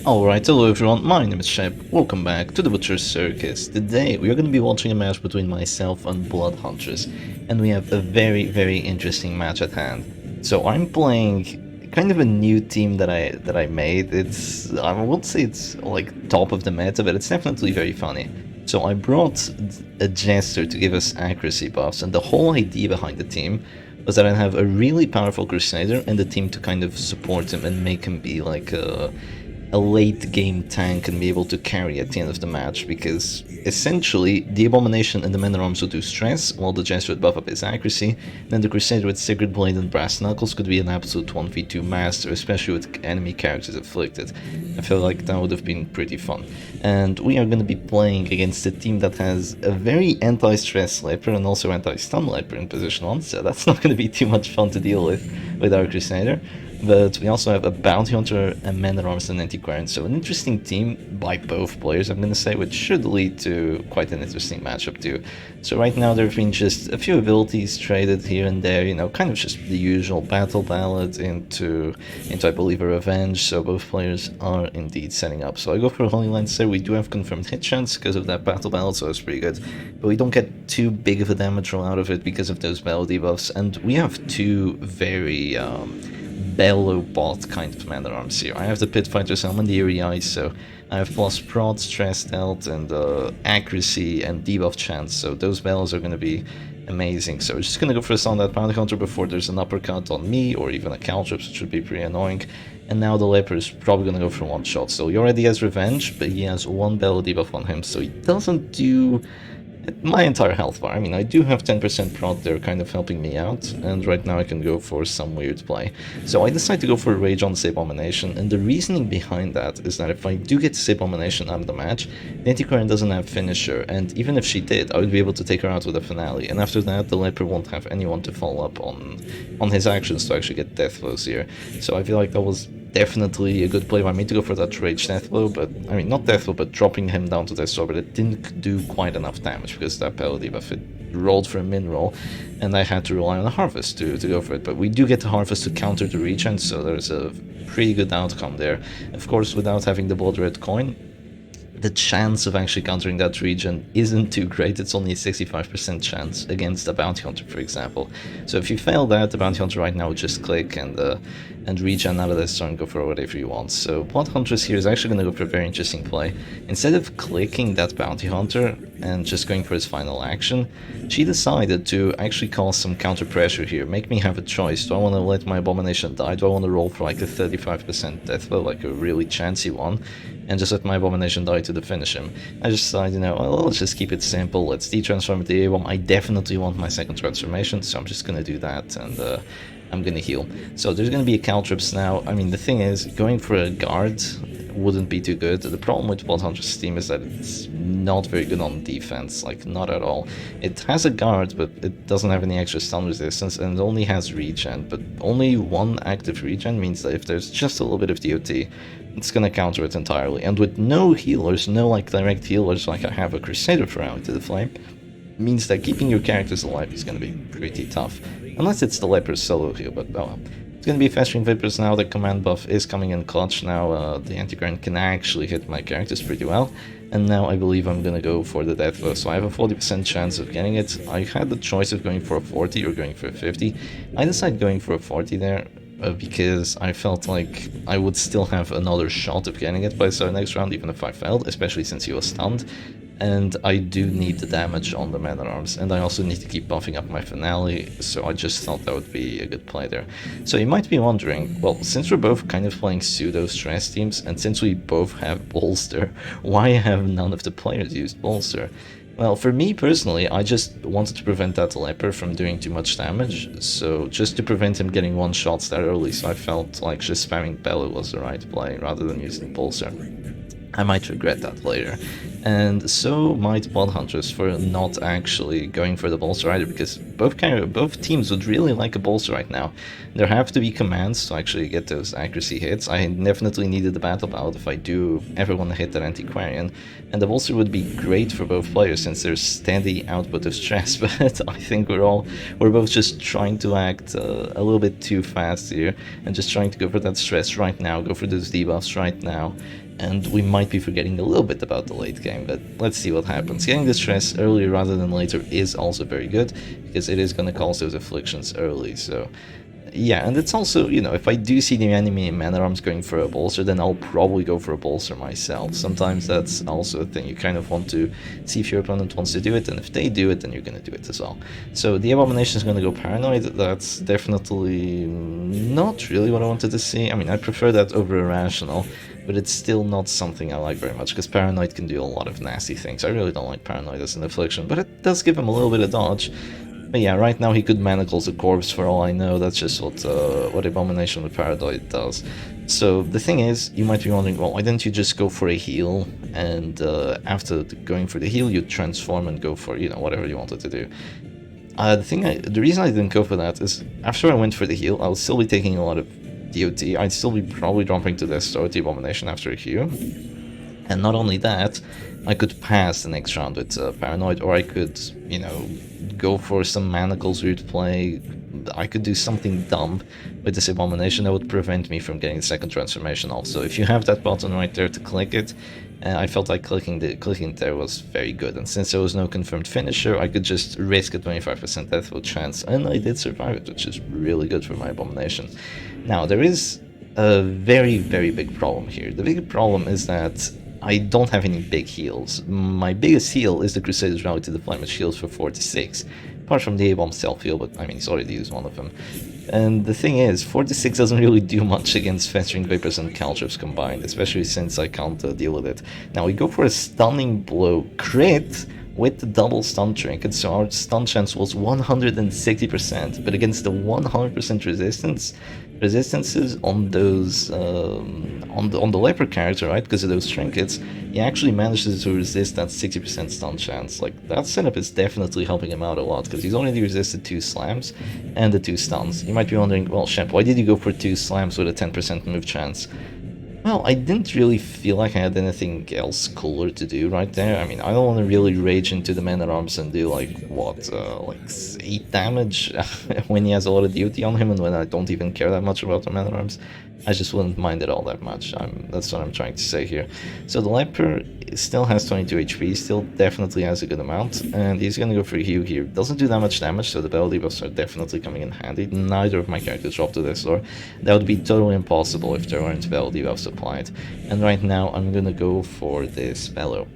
Alright, hello everyone, my name is Shep, welcome back to the Butcher's Circus. Today we are going to be watching a match between myself and Blood Huntress, and we have a very interesting match at hand. So I'm playing kind of a new team that I made. I won't say it's like top of the meta, but it's definitely very funny. So I brought a Jester to give us accuracy buffs, and the whole idea behind the team was that I'd have a really powerful Crusader and the team to kind of support him and make him be like a late game tank and be able to carry at the end of the match, because essentially the Abomination and the Men at Arms would do stress while the Jester would buff up his accuracy, then the Crusader with Sacred Blade and Brass Knuckles could be an absolute 1v2 master, especially with enemy characters afflicted. I feel like that would have been pretty fun. And we are going to be playing against a team that has a very anti-stress LEPER and also anti-stun LEPER in position 1, so that's not going to be too much fun to deal with our Crusader. But we also have a Bounty Hunter, a Man at Arms, and an Antiquarian. So an interesting team by both players, I'm going to say, which should lead to quite an interesting matchup too. So right now there have been just a few abilities traded here and there, you know, kind of just the usual battle ballad into I believe a revenge. So both players are indeed setting up. So I go for a Holy Lancer. We do have confirmed hit chance because of that battle ballad, so it's pretty good. But we don't get too big of a damage roll out of it because of those battle debuffs. And we have two very bellow bot kind of Man at Arms here. I have the Pit Fighter's Helm and the Eerie Eyes, so I have plus prod, stress health, and accuracy and debuff chance, so those bellows are going to be amazing. So we're just going to go for a Sundead Bounty Hunter before there's an uppercut on me, or even a Caltrips, which would be pretty annoying. And now the LEPER is probably going to go for one shot. So he already has Revenge, but he has one bellow debuff on him, so he doesn't do my entire health bar. I mean, I do have 10% prod there kind of helping me out, and right now I can go for some weird play. So I decide to go for a Rage on the Abomination, and the reasoning behind that is that if I do get the Abomination out of the match, the Antiquarian doesn't have Finisher, and even if she did, I would be able to take her out with a Finale, and after that the LEPER won't have anyone to follow up on his actions to actually get death blows here. So I feel like that was definitely a good play by me to go for that Rage Death Blow, but I mean, not Death Blow, but dropping him down to Death Blow, but it didn't do quite enough damage because that penalty buff, it rolled for a min roll, and I had to rely on a Harvest to go for it. But we do get the Harvest to counter the regen, so there's a pretty good outcome there. Of course, without having the Blood Red coin, the chance of actually countering that regen isn't too great. It's only a 65% chance against a Bounty Hunter, for example. So if you fail that, the Bounty Hunter right now would just click and regen out of this turn, go for whatever you want. So Blood Huntress here is actually going to go for a very interesting play. Instead of clicking that Bounty Hunter and just going for his final action, she decided to actually cause some counter pressure here, make me have a choice. Do I want to let my Abomination die? Do I want to roll for like a 35% death blow, like a really chancy one, and just let my Abomination die to finish him? I just decided, you know, well, let's just keep it simple. Let's de-transform the A1. I definitely want my second transformation, so I'm just going to do that, and I'm going to heal. So there's going to be a Caltrips now. I mean, the thing is, going for a guard wouldn't be too good. The problem with Blood Huntress' team is that it's not very good on defense, like not at all. It has a guard, but it doesn't have any extra stun resistance, and it only has regen, but only one active regen means that if there's just a little bit of DOT, it's gonna counter it entirely. And with no healers, no like direct healers like I have a Crusader for Rally to the Flame, means that keeping your characters alive is gonna be pretty tough. Unless it's the LEPER's solo heal, but oh well. It's gonna be Festering Vapors now. The command buff is coming in clutch now. The Antiquarian can actually hit my characters pretty well. And now I believe I'm gonna go for the death blow. So I have a 40% chance of getting it. I had the choice of going for a 40 or going for a 50. I decided going for a 40 there, because I felt like I would still have another shot of getting it by the next round, even if I failed, especially since he was stunned. And I do need the damage on the Man at Arms, and I also need to keep buffing up my Finale, so I just thought that would be a good play there. So you might be wondering, well, since we're both kind of playing pseudo-stress teams, and since we both have Bolster, why have none of the players used Bolster? Well, for me personally, I just wanted to prevent that LEPER from doing too much damage, so just to prevent him getting one shots that early, so I felt like just spamming Bellow was the right play rather than using Pulsar. I might regret that later. And so might Blood Huntress for not actually going for the bolster either, because both teams would really like a bolster right now. There have to be commands to actually get those accuracy hits. I definitely needed the battle ballad if I do ever want to hit that antiquarian, and the bolster would be great for both players since there's steady output of stress. But I think we're both just trying to act a little bit too fast here, and just trying to go for that stress right now, go for those debuffs right now. And we might be forgetting a little bit about the late game, but let's see what happens. Getting the stress earlier rather than later is also very good, because it is going to cause those afflictions early, so... Yeah, and it's also, you know, if I do see the enemy in mana arms going for a bolster, then I'll probably go for a bolster myself. Sometimes that's also a thing, you kind of want to see if your opponent wants to do it, and if they do it, then you're going to do it as well. So the Abomination is going to go Paranoid. That's definitely not really what I wanted to see. I mean, I prefer that over Irrational, but it's still not something I like very much, because Paranoid can do a lot of nasty things. I really don't like Paranoid as an affliction, but it does give him a little bit of dodge. But yeah, right now he could Manacles a corpse for all I know. That's just what Abomination with Paranoid does. So the thing is, you might be wondering, well, why didn't you just go for a heal, and after going for the heal, you transform and go for, you know, whatever you wanted to do. The reason I didn't go for that is, after I went for the heal, I would still be taking a lot of DOT. I'd still be probably dropping to Death Star with the Abomination after a heal. And not only that, I could pass the next round with Paranoid, or I could, you know, go for some Manacles route play. I could do something dumb with this Abomination that would prevent me from getting the second transformation off. So if you have that button right there to click it, I felt like clicking there was very good. And since there was no confirmed finisher, I could just risk a 25% death vote chance, and I did survive it, which is really good for my Abomination. Now, there is a very, very big problem here. The big problem is that I don't have any big heals. My biggest heal is the Crusader's Rally to the Flame, which heals for 46. Apart from the A-Bomb self-heal, but I mean, he's already used one of them. And the thing is, 46 doesn't really do much against Festering Vapors and Caltrops combined, especially since I can't deal with it. Now we go for a Stunning Blow crit with the double stun trinket, so our stun chance was 160%, but against the 100% resistances on those on the LEPER character, right, because of those trinkets, he actually manages to resist that 60% stun chance. Like, that setup is definitely helping him out a lot, because he's already resisted 2 slams and the 2 stuns. You might be wondering, well, Shep, why did you go for 2 slams with a 10% move chance? Well, I didn't really feel like I had anything else cooler to do right there. I mean, I don't want to really rage into the Man-at-Arms and do, like, what, like 8 damage when he has a lot of duty on him, and when I don't even care that much about the Man-at-Arms. I just wouldn't mind it all that much. That's what I'm trying to say here. So the LEPER still has 22 HP, still definitely has a good amount, and he's gonna go for a heal here. Doesn't do that much damage, so the battle debuffs are definitely coming in handy. Neither of my characters dropped to this door. That would be totally impossible if there weren't battle debuffs applied. And right now I'm gonna go for this Bellow.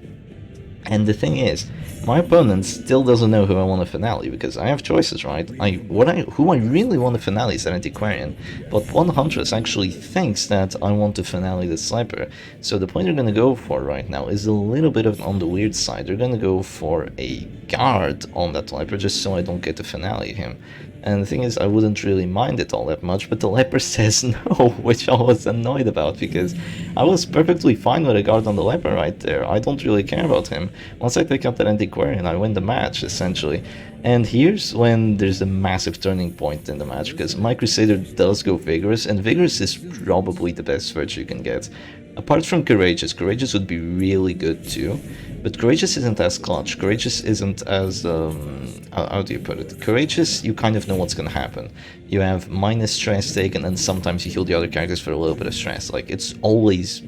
And the thing is, my opponent still doesn't know who I want to finale, because I have choices, right? Who I really want to finale is that Antiquarian, but Blood Huntress actually thinks that I want to finale the Sniper. So the play they're going to go for right now is a little bit on the weird side. They're going to go for a guard on that LEPER just so I don't get to finale him. And the thing is, I wouldn't really mind it all that much, but the LEPER says no, which I was annoyed about, because I was perfectly fine with a guard on the LEPER right there. I don't really care about him. Once I pick up that Antiquarian, I win the match, essentially. And here's when there's a massive turning point in the match, because my Crusader does go Vigorous, and Vigorous is probably the best virtue you can get. Apart from Courageous, Courageous would be really good too, but Courageous isn't as clutch. Courageous isn't as, how do you put it? Courageous, you kind of know what's gonna happen. You have minus stress taken, and sometimes you heal the other characters for a little bit of stress. Like, it's always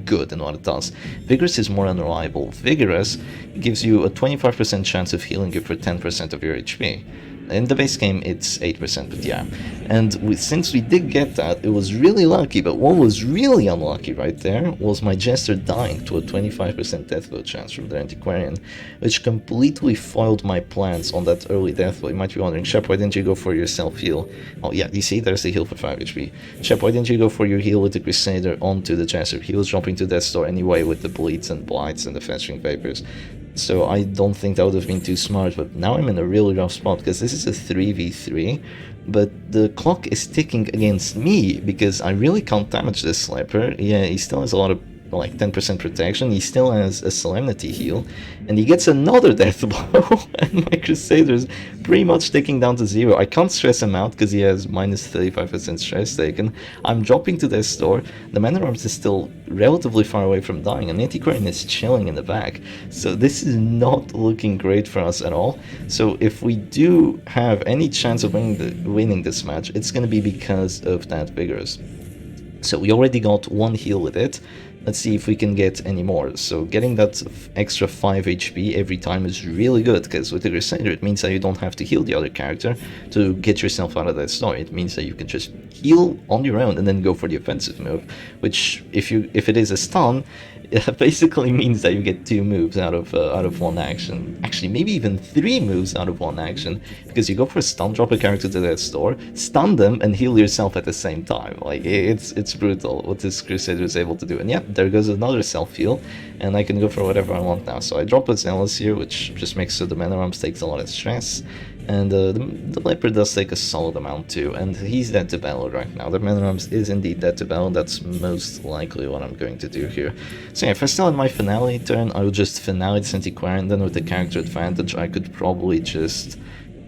good in what it does. Vigorous is more unreliable. Vigorous gives you a 25% chance of healing you for 10% of your HP. In the base game, it's 8%, but yeah. And since we did get that, it was really lucky, but what was really unlucky right there was my Jester dying to a 25% death vote chance from the Antiquarian, which completely foiled my plans on that early death vote. You might be wondering, Shep, why didn't you go for your self-heal? Oh yeah, you see, there's the heal for 5 HP. Shep, why didn't you go for your heal with the Crusader onto the Jester? He was jumping to Death's Door anyway with the Bleeds and Blights and the Festering Vapors. So I don't think that would have been too smart, but now I'm in a really rough spot, because this is a 3v3, but the clock is ticking against me, because I really can't damage this Sniper. Yeah, he still has a lot of like 10% protection, he still has a Solemnity heal, and he gets another death blow, and my Crusader's pretty much taking down to 0. I can't stress him out because he has minus 35% stress taken. I'm dropping to this store. The Man at Arms is still relatively far away from dying, and Antiquarian is chilling in the back. So this is not looking great for us at all. So if we do have any chance of winning this match, it's going to be because of that Vigorous. So we already got 1 heal with it. Let's see if we can get any more. So getting that extra 5 HP every time is really good, because with the Crusader it means that you don't have to heal the other character to get yourself out of that story. It means that you can just heal on your own and then go for the offensive move, which if it is a stun, it basically means that you get 2 moves out of 1 action. Actually, maybe even 3 moves out of 1 action, because you go for a stun, drop a character to that store, stun them, and heal yourself at the same time. Like, it's brutal what this Crusader is able to do. And yeah, there goes another self-heal, and I can go for whatever I want now. So I drop a Zealous here, which just makes so the Man at Arms takes a lot of stress. And the Leper does take a solid amount too, and he's dead to battle right now. The Man at Arms is indeed dead to battle. That's most likely what I'm going to do here. So yeah, if I still had my finale turn, I would just finale this Antiquarian, then with the character advantage I could probably just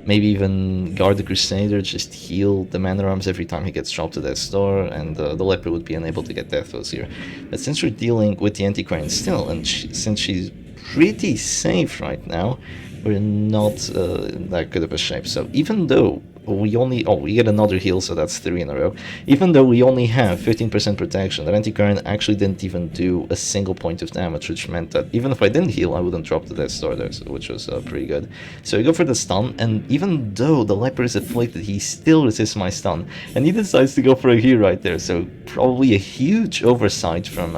maybe even guard the Crusader, just heal the Man at Arms every time he gets dropped to that store, and the Leper would be unable to get death throws here. But since we're dealing with the Antiquarian still, and since she's pretty safe right now, we're not in that good of a shape. So even though we only... oh, we get another heal, so that's 3 in a row. Even though we only have 15% protection, that Antiquarian actually didn't even do a single point of damage, which meant that even if I didn't heal, I wouldn't drop the Death Star there, so, which was pretty good. So we go for the stun, and even though the Leper is afflicted, he still resists my stun, and he decides to go for a heal right there, so probably a huge oversight from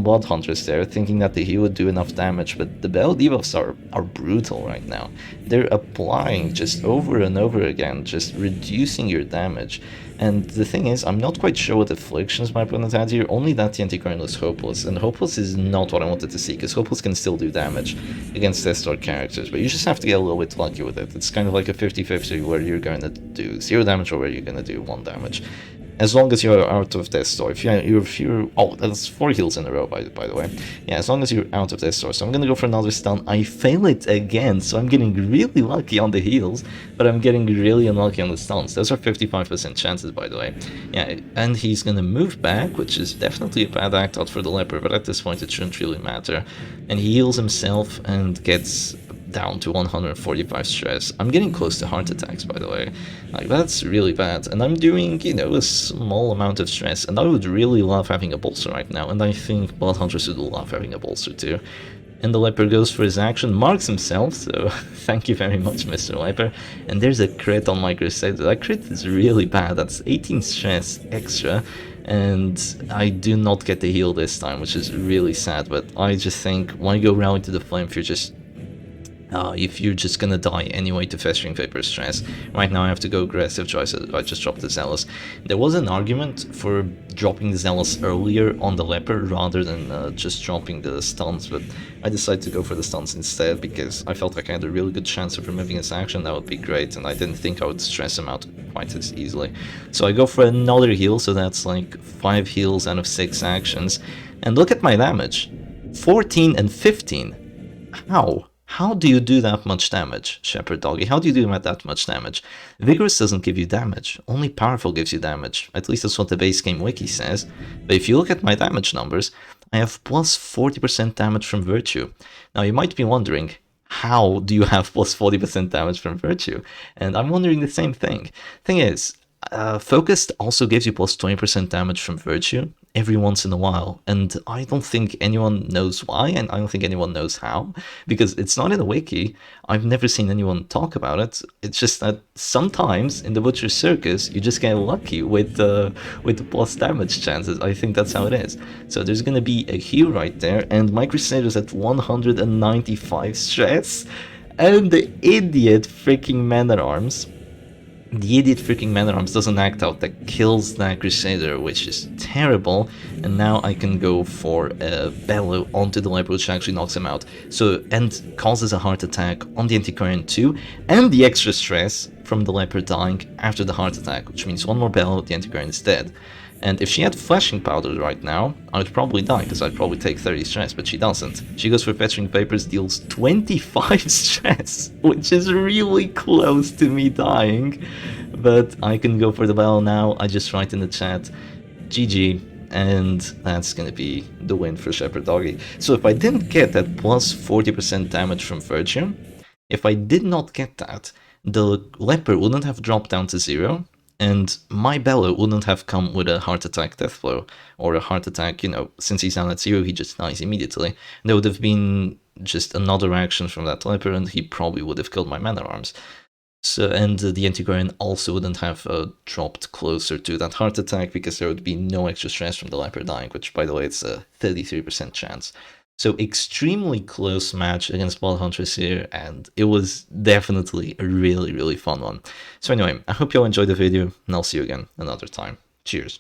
Blood Huntress there, thinking that the heal would do enough damage, but the battle debuffs are brutal right now. They're applying just over and over again, just reducing your damage. And the thing is, I'm not quite sure what afflictions my opponent had here, only that the Antiquarian was Hopeless, and Hopeless is not what I wanted to see, because Hopeless can still do damage against Death Star characters, but you just have to get a little bit lucky with it. It's kind of like a 50-50 where you're going to do 0 damage or where you're going to do 1 damage. As long as you're out of Death Star. If you're oh, that's 4 heals in a row, by the way. Yeah, as long as you're out of Death Star. So I'm gonna go for another stun. I fail it again, so I'm getting really lucky on the heals, but I'm getting really unlucky on the stuns. Those are 55% chances, by the way. Yeah, and he's gonna move back, which is definitely a bad act out for the Leper, but at this point it shouldn't really matter. And he heals himself and gets down to 145 stress. I'm getting close to heart attacks, by the way. Like, that's really bad. And I'm doing, you know, a small amount of stress. And I would really love having a bolster right now. And I think Blood Huntress would love having a bolster too. And the Leper goes for his action, marks himself, so thank you very much, Mr. Leper. And there's a crit on my Crusader. That crit is really bad. That's 18 stress extra. And I do not get the heal this time, which is really sad. But I just think, when you go Rally to the Flame, if you're just gonna die anyway to Festering Vapor Stress. Right now I have to go aggressive, so I just dropped the Zealous. There was an argument for dropping the Zealous earlier on the Leper rather than just dropping the stuns, but I decided to go for the stuns instead because I felt like I had a really good chance of removing his action. That would be great, and I didn't think I would stress him out quite as easily. So I go for another heal, so that's like 5 heals out of 6 actions. And look at my damage. 14 and 15. How? How do you do that much damage, Shepherd Doggy? How do you do that much damage? Vigorous doesn't give you damage, only Powerful gives you damage. At least that's what the base game wiki says. But if you look at my damage numbers, I have plus 40% damage from Virtue. Now you might be wondering, how do you have plus 40% damage from Virtue? And I'm wondering the same thing. Thing is, Focused also gives you plus 20% damage from Virtue every once in a while, and I don't think anyone knows why, and I don't think anyone knows how, because it's not in the wiki. I've never seen anyone talk about it. It's just that sometimes in the Butcher's Circus, you just get lucky with the plus damage chances. I think that's how it is. So there's gonna be a heal right there, and my Crusader's at 195 stress, and the idiot freaking Man at Arms. The idiot freaking Man at Arms does an act out that kills that Crusader, which is terrible, and now I can go for a Bellow onto the Leper, which actually knocks him out. So, and causes a heart attack on the Antiquarian too, and the extra stress from the Leper dying after the heart attack, which means one more Bellow, the Antiquarian is dead. And if she had flashing powder right now, I would probably die, because I'd probably take 30 stress, but she doesn't. She goes for fetching papers, deals 25 stress, which is really close to me dying. But I can go for the battle now. I just write in the chat, GG, and that's gonna be the win for Shepherd Doggy. So if I didn't get that plus 40% damage from Virtue, if I did not get that, the Leper wouldn't have dropped down to 0, and my Bellow wouldn't have come with a heart attack death blow, or a heart attack, you know, since he's down at 0, he just dies immediately. There would have been just another action from that Leper, and he probably would have killed my Man at Arms. So, and the Antiquarian also wouldn't have dropped closer to that heart attack, because there would be no extra stress from the Leper dying, which, by the way, it's a 33% chance. So extremely close match against Blood Huntress here, and it was definitely a really, really fun one. So anyway, I hope you all enjoyed the video, and I'll see you again another time. Cheers.